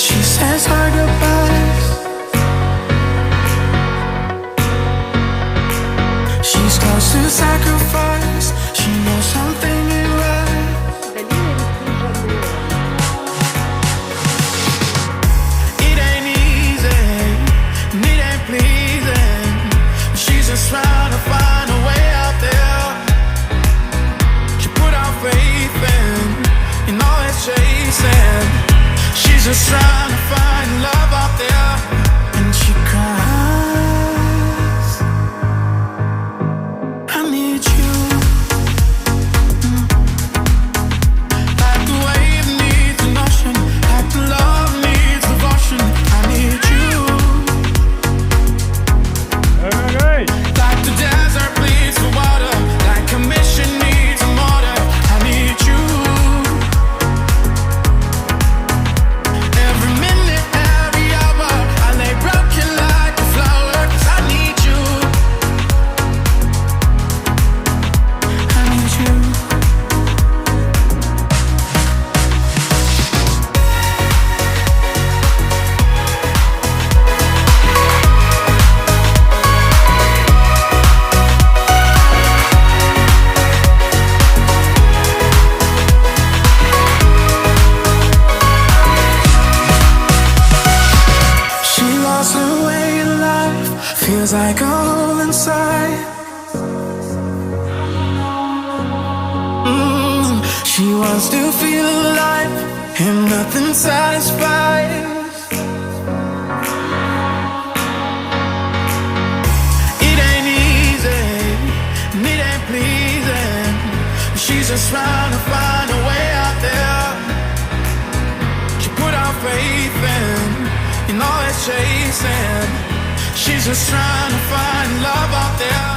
she says our goodbyes. She's close to sacrifice. She knows something ain't right. It ain't easy, and it ain't pleasing. She's just trying to find a way out there. She put our faith in all it's chasing. She's just trying to find love out there. And she cries, I need you. Like the wave needs an ocean, like the love needs devotion. I need you. Like the desert bleeds for water, like a mission needs a mortar. I need you. Every minute, every hour, I lay broken like a flower. 'Cause I need you. I need you. She lost her way in life, feels like a hole inside. She wants to feel alive, and nothing satisfies. It ain't easy, and it ain't pleasing. She's just trying to find a way out there. She put our faith in all it's chasing. She's just trying to find love out there.